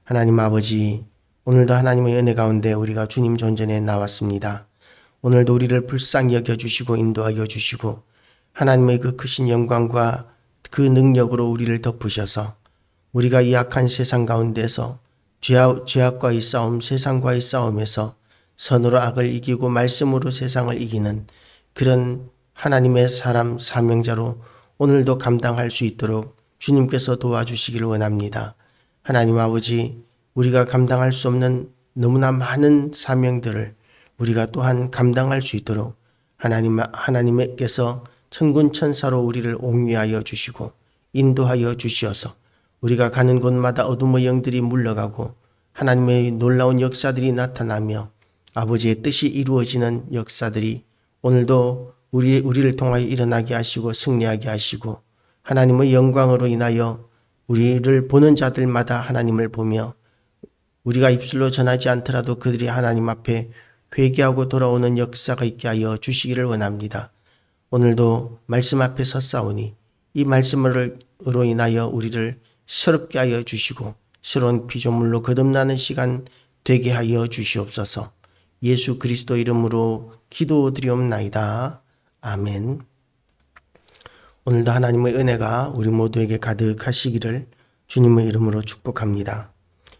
하나님 아버지, 오늘도 하나님의 은혜 가운데 우리가 주님 존전에 나왔습니다. 오늘도 우리를 불쌍히 여겨주시고 인도하여 주시고 하나님의 그 크신 영광과 그 능력으로 우리를 덮으셔서 우리가 이 악한 세상 가운데서 죄악과의 싸움, 세상과의 싸움에서 선으로 악을 이기고 말씀으로 세상을 이기는 그런 하나님의 사명자로 오늘도 감당할 수 있도록 주님께서 도와주시기를 원합니다. 하나님 아버지, 우리가 감당할 수 없는 너무나 많은 사명들을 우리가 또한 감당할 수 있도록 하나님께서 천군 천사로 우리를 옹위하여 주시고 인도하여 주시어서 우리가 가는 곳마다 어둠의 영들이 물러가고 하나님의 놀라운 역사들이 나타나며 아버지의 뜻이 이루어지는 역사들이 오늘도 우리를 통하여 일어나게 하시고 승리하게 하시고 하나님의 영광으로 인하여 우리를 보는 자들마다 하나님을 보며 우리가 입술로 전하지 않더라도 그들이 하나님 앞에 회개하고 돌아오는 역사가 있게 하여 주시기를 원합니다. 오늘도 말씀 앞에 섰사오니 이 말씀으로 인하여 우리를 새롭게 하여 주시고 새로운 피조물로 거듭나는 시간 되게 하여 주시옵소서. 예수 그리스도 이름으로 기도드리옵나이다. 아멘. 오늘도 하나님의 은혜가 우리 모두에게 가득하시기를 주님의 이름으로 축복합니다.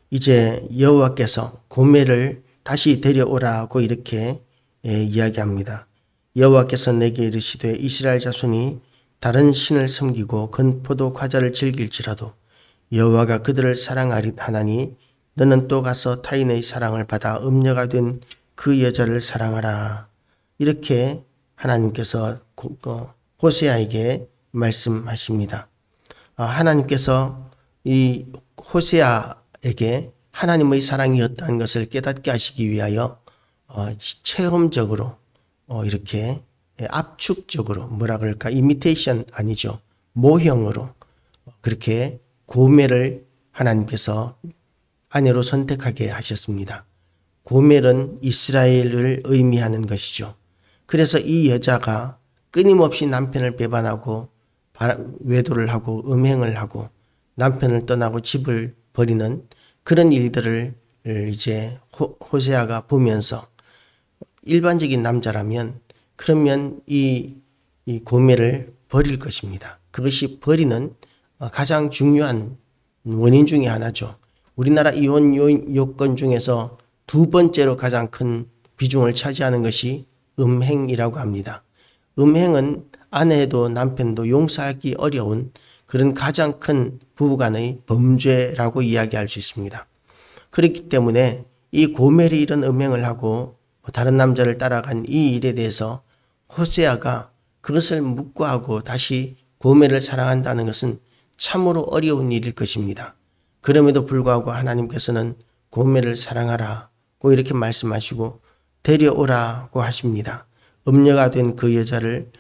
이제 여호와께서 고멜을 다시 데려오라고 이렇게 이야기합니다. 여호와께서 내게 이르시되 이스라엘 자손이 다른 신을 섬기고 건포도 과자를 즐길지라도 여호와가 그들을 사랑하나니 너는 또 가서 타인의 사랑을 받아 음녀가 된 그 여자를 사랑하라. 이렇게 하나님께서 호세아에게 말씀하십니다. 하나님께서 이 호세아에게 하나님의 사랑이었다는 것을 깨닫게 하시기 위하여 체험적으로 이렇게 압축적으로 뭐라 그럴까 이미테이션 아니죠. 모형으로 그렇게 고멜을 하나님께서 아내로 선택하게 하셨습니다. 고멜은 이스라엘을 의미하는 것이죠. 그래서 이 여자가 끊임없이 남편을 배반하고 외도를 하고 음행을 하고 남편을 떠나고 집을 버리는 그런 일들을 이제 호세아가 보면서 일반적인 남자라면 그러면 이 고멜을 버릴 것입니다. 그것이 버리는 가장 중요한 원인 중에 하나죠. 우리나라 이혼 요건 중에서 두 번째로 가장 큰 비중을 차지하는 것이 음행이라고 합니다. 음행은 아내도 남편도 용서하기 어려운 그런 가장 큰 부부간의 범죄라고 이야기할 수 있습니다. 그렇기 때문에 이 고멜이 이런 음행을 하고 다른 남자를 따라간 이 일에 대해서 호세아가 그것을 묵과하고 다시 고멜을 사랑한다는 것은 참으로 어려운 일일 것입니다. 그럼에도 불구하고 하나님께서는 고멜을 사랑하라고 이렇게 말씀하시고 데려오라고 하십니다. 음녀가 된 그 여자를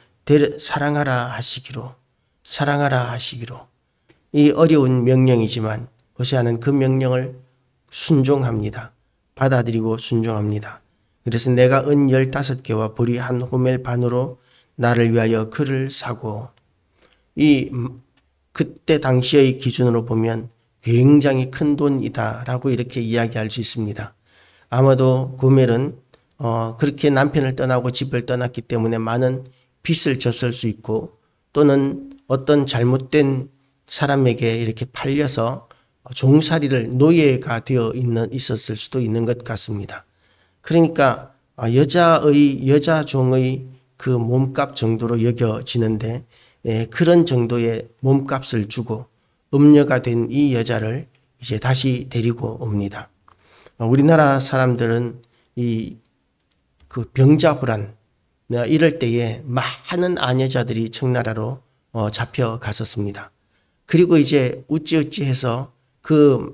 사랑하라 하시기로 이 어려운 명령이지만 호세아는 그 명령을 순종합니다. 받아들이고 순종합니다. 그래서 내가 은 15개와 보리 한 호멜 반으로 나를 위하여 그를 사고 그때 당시의 기준으로 보면 굉장히 큰 돈이다라고 이렇게 이야기할 수 있습니다. 아마도 고멜은 그렇게 남편을 떠나고 집을 떠났기 때문에 많은 빚을 졌을 수 있고 또는 어떤 잘못된 사람에게 이렇게 팔려서 종살이를 노예가 되어 있었을 수도 있는 것 같습니다. 그러니까 여자 종의 그 몸값 정도로 여겨지는데 그런 정도의 몸값을 주고 음녀가 된 이 여자를 이제 다시 데리고 옵니다. 우리나라 사람들은 그 병자호란 이럴 때에 많은 아녀자들이 청나라로 잡혀갔었습니다. 그리고 이제 어찌해서 그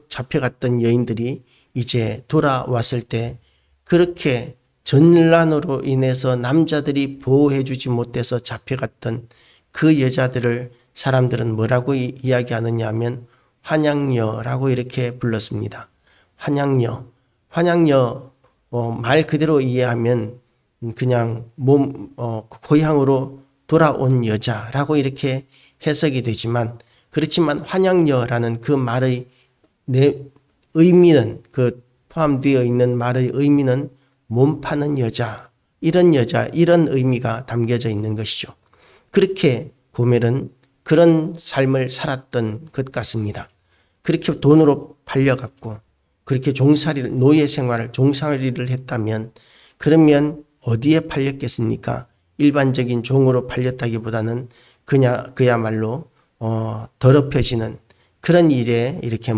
잡혀갔던 여인들이 이제 돌아왔을 때 그렇게 전란으로 인해서 남자들이 보호해주지 못해서 잡혀갔던 그 여자들을 사람들은 뭐라고 이야기하느냐 하면 환양녀라고 이렇게 불렀습니다. 환양녀 말 그대로 이해하면 그냥 고향으로 돌아온 여자라고 이렇게 해석이 되지만 그렇지만 환양녀라는 그 말의 내 의미는 그 포함되어 있는 말의 의미는 몸 파는 여자, 이런 의미가 담겨져 있는 것이죠. 그렇게 고멜은 그런 삶을 살았던 것 같습니다. 그렇게 돈으로 팔려갔고 그렇게 노예 생활을 종살이를 했다면 그러면 어디에 팔렸겠습니까? 일반적인 종으로 팔렸다기보다는 그야말로 더럽혀지는 그런 일에 이렇게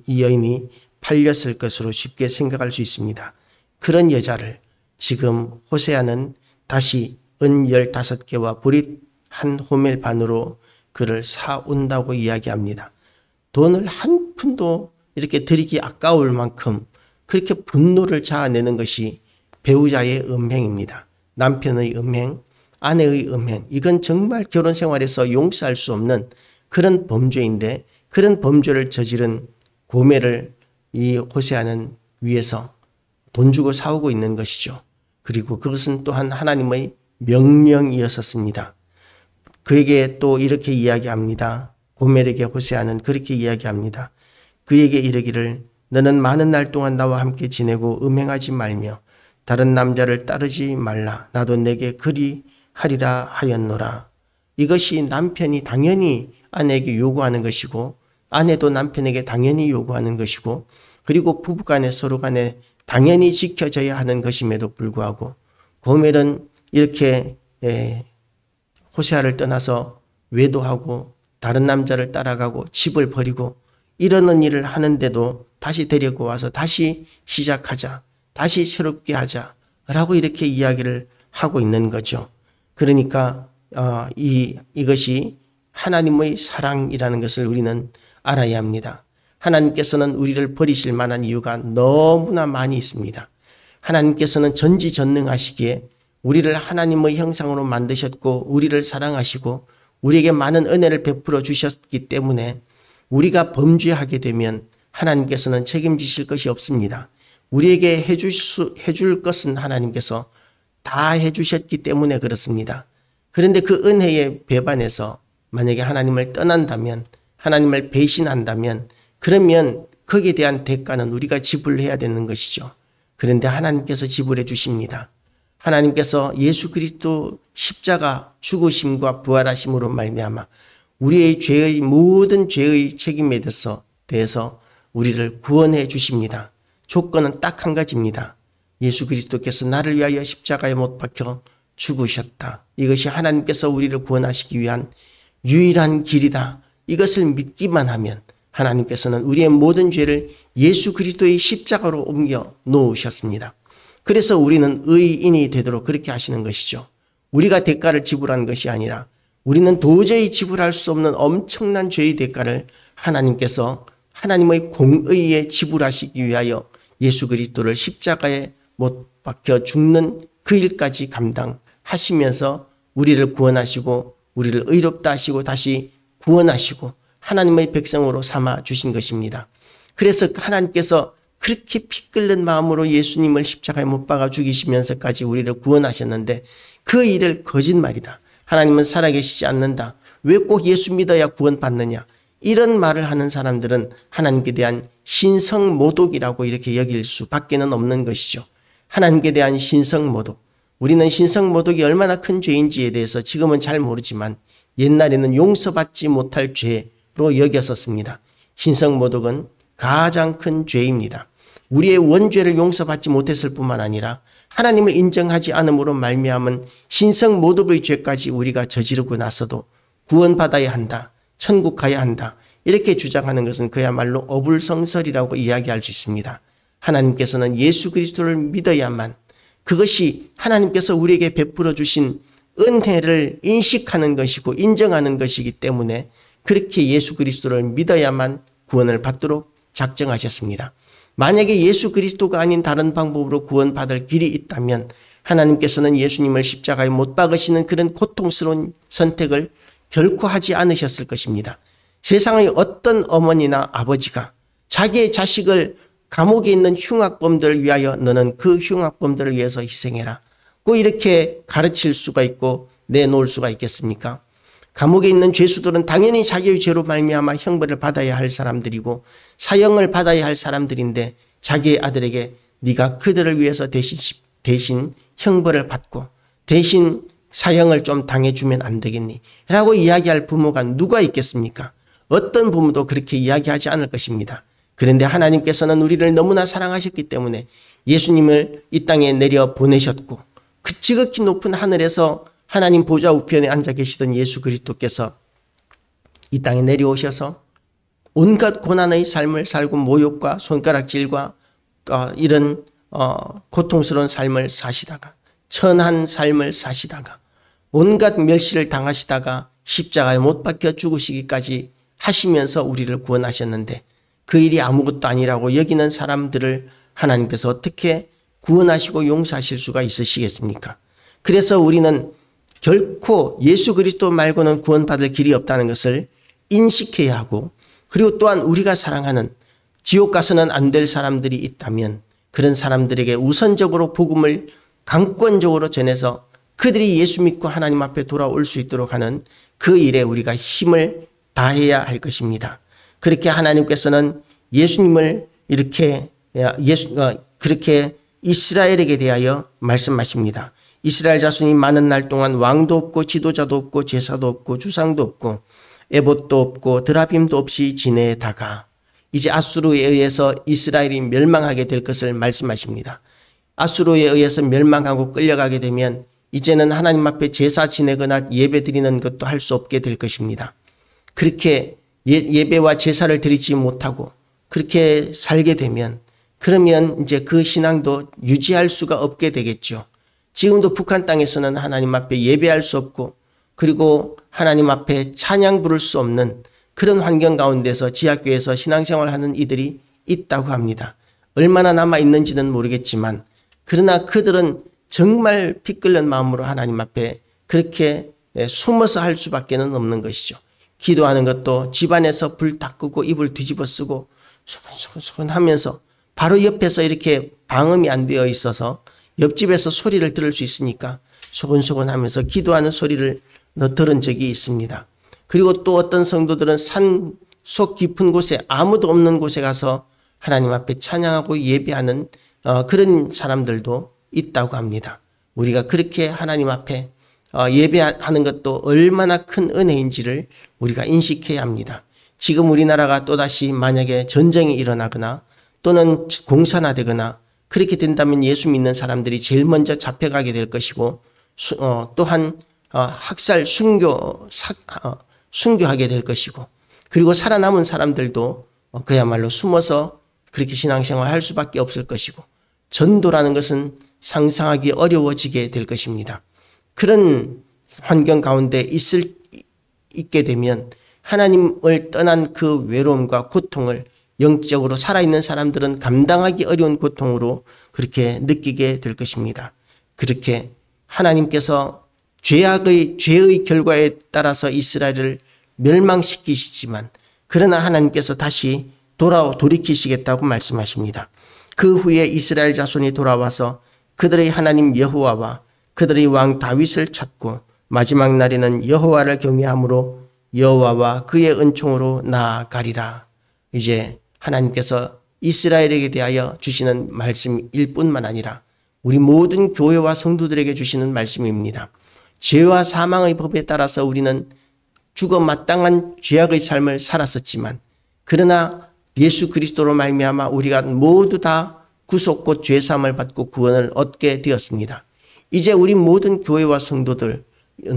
이 여인이 팔렸을 것으로 쉽게 생각할 수 있습니다. 그런 여자를 지금 호세아는 다시 은 15개와 보릿 한 호멜 반으로 그를 사온다고 이야기합니다. 돈을 한 푼도 이렇게 드리기 아까울 만큼 그렇게 분노를 자아내는 것이 배우자의 음행입니다. 남편의 음행, 아내의 음행, 이건 정말 결혼 생활에서 용서할 수 없는 그런 범죄인데 그런 범죄를 저지른 고멜을 이 호세아는 위해서 돈 주고 사오고 있는 것이죠. 그리고 그것은 또한 하나님의 명령이었었습니다. 그에게 또 이렇게 이야기합니다. 고멜에게 호세아는 그렇게 이야기합니다. 그에게 이르기를 너는 많은 날 동안 나와 함께 지내고 음행하지 말며 다른 남자를 따르지 말라. 나도 내게 그리하리라 하였노라. 이것이 남편이 당연히 아내에게 요구하는 것이고 아내도 남편에게 당연히 요구하는 것이고 그리고 부부간에 서로 간에 당연히 지켜져야 하는 것임에도 불구하고 고멜은 이렇게 호세아를 떠나서 외도하고 다른 남자를 따라가고 집을 버리고 이러는 일을 하는데도 다시 데리고 와서 다시 시작하자, 다시 새롭게 하자라고 이렇게 이야기를 하고 있는 거죠. 그러니까 이것이 하나님의 사랑이라는 것을 우리는 알아야 합니다. 하나님께서는 우리를 버리실 만한 이유가 너무나 많이 있습니다. 하나님께서는 전지전능하시기에 우리를 하나님의 형상으로 만드셨고 우리를 사랑하시고 우리에게 많은 은혜를 베풀어 주셨기 때문에 우리가 범죄하게 되면 하나님께서는 책임지실 것이 없습니다. 우리에게 해줄 것은 하나님께서 다 해주셨기 때문에 그렇습니다. 그런데 그 은혜에 배반해서 만약에 하나님을 떠난다면 하나님을 배신한다면 그러면 거기에 대한 대가는 우리가 지불해야 되는 것이죠. 그런데 하나님께서 지불해 주십니다. 하나님께서 예수 그리스도 십자가 죽으심과 부활하심으로 말미암아 우리의 모든 죄의 책임에 대해서 우리를 구원해 주십니다. 조건은 딱 한 가지입니다. 예수 그리스도께서 나를 위하여 십자가에 못 박혀 죽으셨다. 이것이 하나님께서 우리를 구원하시기 위한 유일한 길이다. 이것을 믿기만 하면 하나님께서는 우리의 모든 죄를 예수 그리스도의 십자가로 옮겨 놓으셨습니다. 그래서 우리는 의인이 되도록 그렇게 하시는 것이죠. 우리가 대가를 지불한 것이 아니라 우리는 도저히 지불할 수 없는 엄청난 죄의 대가를 하나님께서 하나님의 공의에 지불하시기 위하여 예수 그리스도를 십자가에 못 박혀 죽는 그 일까지 감당하시면서 우리를 구원하시고 우리를 의롭다 하시고 다시 구원하시고 하나님의 백성으로 삼아 주신 것입니다. 그래서 하나님께서 그렇게 피 끓는 마음으로 예수님을 십자가에 못 박아 죽이시면서까지 우리를 구원하셨는데 그 일을 거짓말이다. 하나님은 살아계시지 않는다. 왜 꼭 예수 믿어야 구원받느냐. 이런 말을 하는 사람들은 하나님께 대한 신성모독이라고 이렇게 여길 수밖에는 없는 것이죠. 하나님께 대한 신성모독. 우리는 신성모독이 얼마나 큰 죄인지에 대해서 지금은 잘 모르지만 옛날에는 용서받지 못할 죄로 여겼었습니다. 신성모독은 가장 큰 죄입니다. 우리의 원죄를 용서받지 못했을 뿐만 아니라 하나님을 인정하지 않음으로 말미암은 신성모독의 죄까지 우리가 저지르고 나서도 구원받아야 한다. 천국 가야 한다. 이렇게 주장하는 것은 그야말로 어불성설이라고 이야기할 수 있습니다. 하나님께서는 예수 그리스도를 믿어야만 그것이 하나님께서 우리에게 베풀어 주신 은혜를 인식하는 것이고 인정하는 것이기 때문에 그렇게 예수 그리스도를 믿어야만 구원을 받도록 작정하셨습니다. 만약에 예수 그리스도가 아닌 다른 방법으로 구원받을 길이 있다면 하나님께서는 예수님을 십자가에 못 박으시는 그런 고통스러운 선택을 결코 하지 않으셨을 것입니다. 세상의 어떤 어머니나 아버지가 자기의 자식을 감옥에 있는 흉악범들을 위하여 너는 그 흉악범들을 위해서 희생해라. 꼭 이렇게 가르칠 수가 있고 내놓을 수가 있겠습니까? 감옥에 있는 죄수들은 당연히 자기의 죄로 말미암아 형벌을 받아야 할 사람들이고 사형을 받아야 할 사람들인데 자기의 아들에게 네가 그들을 위해서 대신 형벌을 받고 대신 사형을 좀 당해주면 안 되겠니? 라고 이야기할 부모가 누가 있겠습니까? 어떤 부모도 그렇게 이야기하지 않을 것입니다. 그런데 하나님께서는 우리를 너무나 사랑하셨기 때문에 예수님을 이 땅에 내려 보내셨고 그 지극히 높은 하늘에서 하나님 보좌 우편에 앉아 계시던 예수 그리스도께서 이 땅에 내려오셔서 온갖 고난의 삶을 살고 모욕과 손가락질과 이런 고통스러운 삶을 사시다가 천한 삶을 사시다가 온갖 멸시를 당하시다가 십자가에 못 박혀 죽으시기까지 하시면서 우리를 구원하셨는데 그 일이 아무것도 아니라고 여기는 사람들을 하나님께서 어떻게 구원하시고 용서하실 수가 있으시겠습니까? 그래서 우리는 결코 예수 그리스도 말고는 구원받을 길이 없다는 것을 인식해야 하고 그리고 또한 우리가 사랑하는 지옥 가서는 안 될 사람들이 있다면 그런 사람들에게 우선적으로 복음을 강권적으로 전해서 그들이 예수 믿고 하나님 앞에 돌아올 수 있도록 하는 그 일에 우리가 힘을 다해야 할 것입니다. 그렇게 하나님께서는 예수님을 그렇게 이스라엘에게 대하여 말씀하십니다. 이스라엘 자손이 많은 날 동안 왕도 없고 지도자도 없고 제사도 없고 주상도 없고 에봇도 없고 드라빔도 없이 지내다가 이제 아수르에 의해서 이스라엘이 멸망하게 될 것을 말씀하십니다. 아수르에 의해서 멸망하고 끌려가게 되면 이제는 하나님 앞에 제사 지내거나 예배 드리는 것도 할 수 없게 될 것입니다. 그렇게 예배와 제사를 드리지 못하고 그렇게 살게 되면 그러면 이제 그 신앙도 유지할 수가 없게 되겠죠. 지금도 북한 땅에서는 하나님 앞에 예배할 수 없고 그리고 하나님 앞에 찬양 부를 수 없는 그런 환경 가운데서 지하교회에서 신앙생활하는 이들이 있다고 합니다. 얼마나 남아있는지는 모르겠지만 그러나 그들은 정말 피 끓는 마음으로 하나님 앞에 그렇게 숨어서 할 수밖에 없는 것이죠. 기도하는 것도 집안에서 불 다 끄고 이불 뒤집어 쓰고 소곤소곤 하면서 바로 옆에서 이렇게 방음이 안 되어 있어서 옆집에서 소리를 들을 수 있으니까 소곤소곤 하면서 기도하는 소리를 들은 적이 있습니다. 그리고 또 어떤 성도들은 산 속 깊은 곳에 아무도 없는 곳에 가서 하나님 앞에 찬양하고 예배하는 그런 사람들도 있다고 합니다. 우리가 그렇게 하나님 앞에 예배하는 것도 얼마나 큰 은혜인지를 우리가 인식해야 합니다. 지금 우리나라가 또다시 만약에 전쟁이 일어나거나 또는 공산화되거나 그렇게 된다면 예수 믿는 사람들이 제일 먼저 잡혀가게 될 것이고 또한 학살 순교하게 될 것이고 그리고 살아남은 사람들도 그야말로 숨어서 그렇게 신앙생활 할 수밖에 없을 것이고 전도라는 것은 상상하기 어려워지게 될 것입니다. 그런 환경 가운데 있게 되면 하나님을 떠난 그 외로움과 고통을 영적으로 살아있는 사람들은 감당하기 어려운 고통으로 그렇게 느끼게 될 것입니다. 그렇게 하나님께서 죄의 결과에 따라서 이스라엘을 멸망시키시지만 그러나 하나님께서 다시 돌이키시겠다고 말씀하십니다. 그 후에 이스라엘 자손이 돌아와서 그들의 하나님 여호와와 그들의 왕 다윗을 찾고 마지막 날에는 여호와를 경외함으로 여호와와 그의 은총으로 나아가리라. 이제 하나님께서 이스라엘에게 대하여 주시는 말씀일 뿐만 아니라 우리 모든 교회와 성도들에게 주시는 말씀입니다. 죄와 사망의 법에 따라서 우리는 죽어 마땅한 죄악의 삶을 살았었지만 그러나 예수 그리스도로 말미암아 우리가 모두 다 구속 곧 죄사함을 받고 구원을 얻게 되었습니다. 이제 우리 모든 교회와 성도들은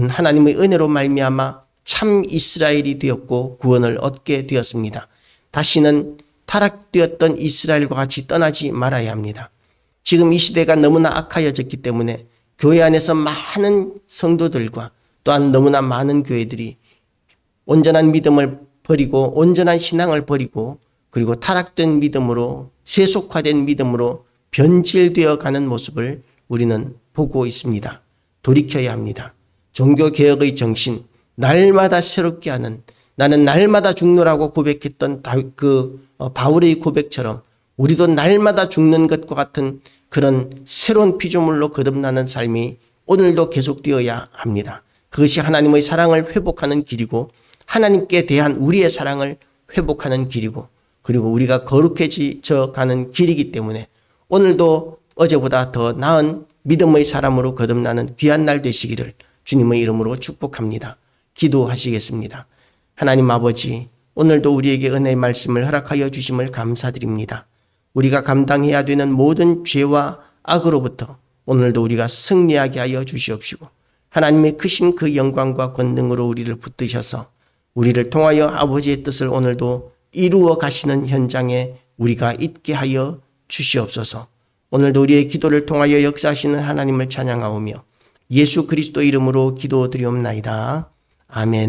하나님의 은혜로 말미암아 참 이스라엘이 되었고 구원을 얻게 되었습니다. 다시는 타락되었던 이스라엘과 같이 떠나지 말아야 합니다. 지금 이 시대가 너무나 악하여졌기 때문에 교회 안에서 많은 성도들과 또한 너무나 많은 교회들이 온전한 믿음을 버리고 온전한 신앙을 버리고 그리고 타락된 믿음으로 세속화된 믿음으로 변질되어 가는 모습을 우리는 보고 있습니다. 돌이켜야 합니다. 종교개혁의 정신, 날마다 새롭게 하는 나는 날마다 죽노라고 고백했던 바울의 고백처럼 우리도 날마다 죽는 것과 같은 그런 새로운 피조물로 거듭나는 삶이 오늘도 계속되어야 합니다. 그것이 하나님의 사랑을 회복하는 길이고 하나님께 대한 우리의 사랑을 회복하는 길이고 그리고 우리가 거룩해져 가는 길이기 때문에 오늘도 어제보다 더 나은 믿음의 사람으로 거듭나는 귀한 날 되시기를 주님의 이름으로 축복합니다. 기도하시겠습니다. 하나님 아버지, 오늘도 우리에게 은혜의 말씀을 허락하여 주심을 감사드립니다. 우리가 감당해야 되는 모든 죄와 악으로부터 오늘도 우리가 승리하게 하여 주시옵시고 하나님의 크신 그 영광과 권능으로 우리를 붙드셔서 우리를 통하여 아버지의 뜻을 오늘도 이루어 가시는 현장에 우리가 있게 하여 주시옵소서. 오늘도 우리의 기도를 통하여 역사하시는 하나님을 찬양하오며 예수 그리스도 이름으로 기도드리옵나이다. 아멘.